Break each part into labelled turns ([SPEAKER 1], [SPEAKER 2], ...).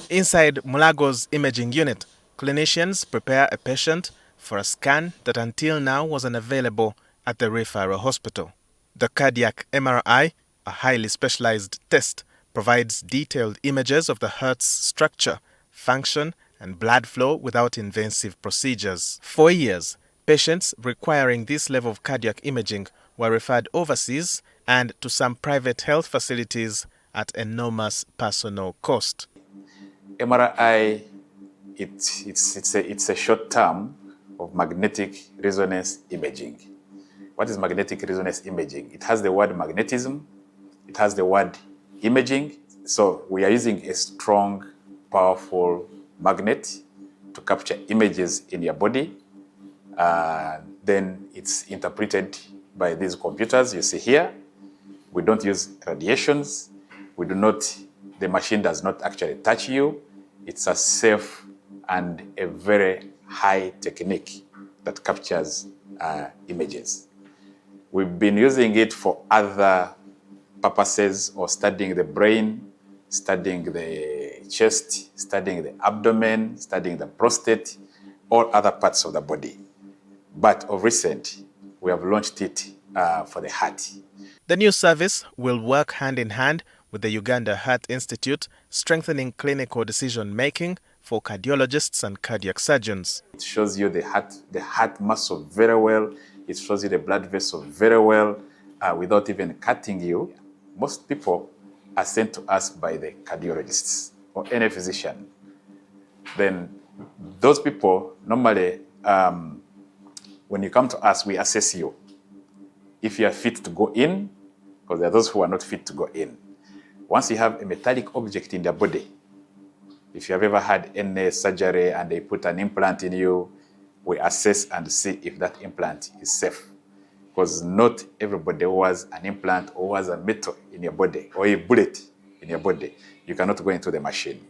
[SPEAKER 1] Inside Mulago's imaging unit, clinicians prepare a patient for a scan that until now was unavailable at the referral hospital. The cardiac MRI, a highly specialized test, provides detailed images of the heart's structure, function, and blood flow without invasive procedures. For years, patients requiring this level of cardiac imaging were referred overseas and to some private health facilities at enormous personal cost.
[SPEAKER 2] MRI, it's a short term of magnetic resonance imaging. What is magnetic resonance imaging? It has the word magnetism, it has the word imaging. So we are using a strong, powerful magnet to capture images in your body. Then it's interpreted by these computers you see here. We don't use radiations. The machine does not actually touch you. It's a safe and a very high technique that captures images. We've been using it for other purposes or studying the brain, studying the chest, studying the abdomen, studying the prostate, or other parts of the body. But of recent, we have launched it for the heart.
[SPEAKER 1] The new service will work hand in hand with the Uganda Heart Institute, strengthening clinical decision-making for cardiologists and cardiac surgeons.
[SPEAKER 2] It shows you the heart muscle very well. It shows you the blood vessel very well without even cutting you. Most people are sent to us by the cardiologists or any physician. Then those people, normally, when you come to us, we assess you. If you are fit to go in, because there are those who are not fit to go in. Once you have a metallic object in your body, if you have ever had any surgery and they put an implant in you, we assess and see if that implant is safe. Because not everybody who has an implant or has a metal in your body or a bullet in your body, you cannot go into the machine.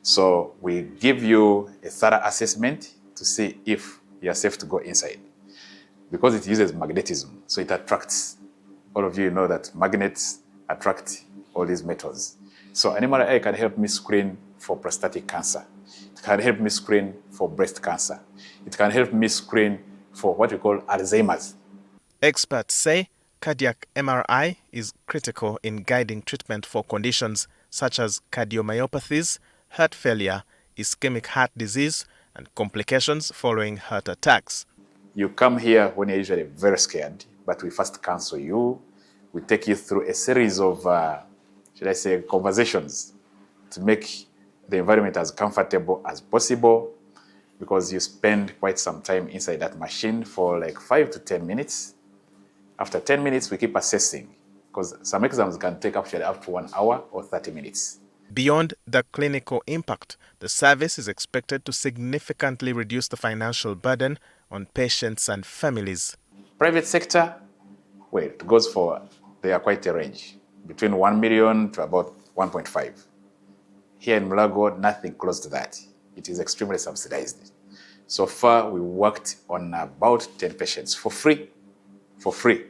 [SPEAKER 2] So we give you a thorough assessment to see if you are safe to go inside. Because it uses magnetism, so it attracts. All of you know that magnets attract all these metals. So an MRI can help me screen for prostatic cancer. It can help me screen for breast cancer. It can help me screen for what we call Alzheimer's.
[SPEAKER 1] Experts say cardiac MRI is critical in guiding treatment for conditions such as cardiomyopathies, heart failure, ischemic heart disease, and complications following heart attacks.
[SPEAKER 2] You come here when you're usually very scared, but we first counsel you. We take you through a series of, conversations to make the environment as comfortable as possible, because you spend quite some time inside that machine for like 5 to 10 minutes. After 10 minutes, we keep assessing, because some exams can take actually up to 1 hour or 30 minutes.
[SPEAKER 1] Beyond the clinical impact, the service is expected to significantly reduce the financial burden on patients and families.
[SPEAKER 2] Private sector, well, it goes for, they are quite a range, between 1 million to about 1.5. Here in Mulago, nothing close to that. It is extremely subsidized. So far, we worked on about 10 patients for free. For free.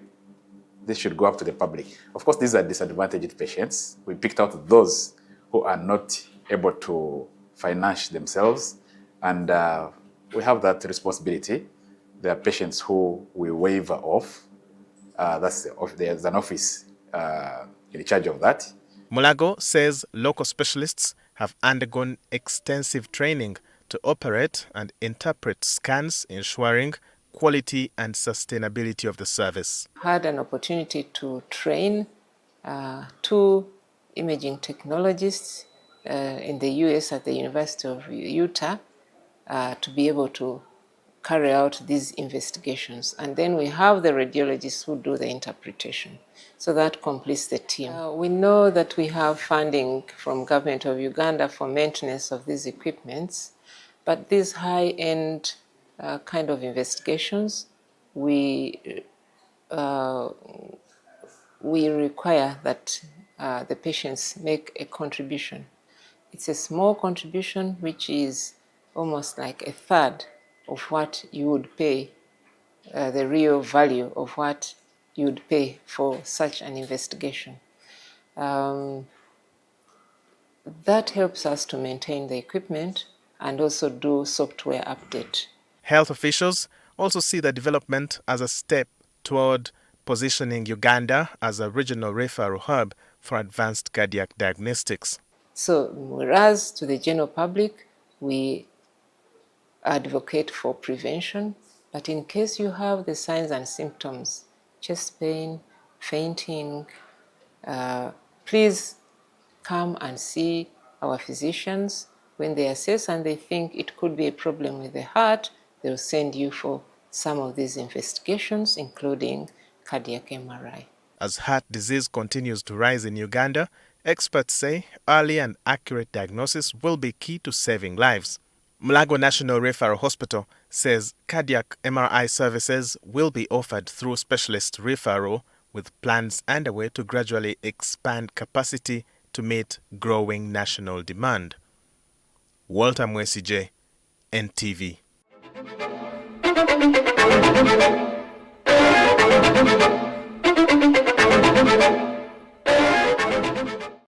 [SPEAKER 2] This should go up to the public. Of course, these are disadvantaged patients. We picked out those who are not able to finance themselves, and we have that responsibility. There are patients who we waiver off. There's an office in charge of that.
[SPEAKER 1] Mulago says local specialists have undergone extensive training to operate and interpret scans, ensuring quality and sustainability of the service.
[SPEAKER 3] Had an opportunity to train 2 imaging technologists in the US at the University of Utah to be able to carry out these investigations. And then we have the radiologists who do the interpretation. So that completes the team. We know that we have funding from government of Uganda for maintenance of these equipments, but these high-end kind of investigations, we require that the patients make a contribution. It's a small contribution, which is almost like a third of what you would pay, the real value of what you would pay for such an investigation. That helps us to maintain the equipment and also do software update.
[SPEAKER 1] Health officials also see the development as a step toward positioning Uganda as a regional referral hub for advanced cardiac diagnostics.
[SPEAKER 3] So, whereas to the general public, we advocate for prevention, but in case you have the signs and symptoms, chest pain, fainting, please come and see our physicians. When they assess and they think it could be a problem with the heart, they'll send you for some of these investigations, including cardiac MRI.
[SPEAKER 1] As heart disease continues to rise in Uganda, experts say early and accurate diagnosis will be key to saving lives. Mulago National Referral Hospital says cardiac MRI services will be offered through specialist referral, with plans underway to gradually expand capacity to meet growing national demand. Walter Mwesije, NTV.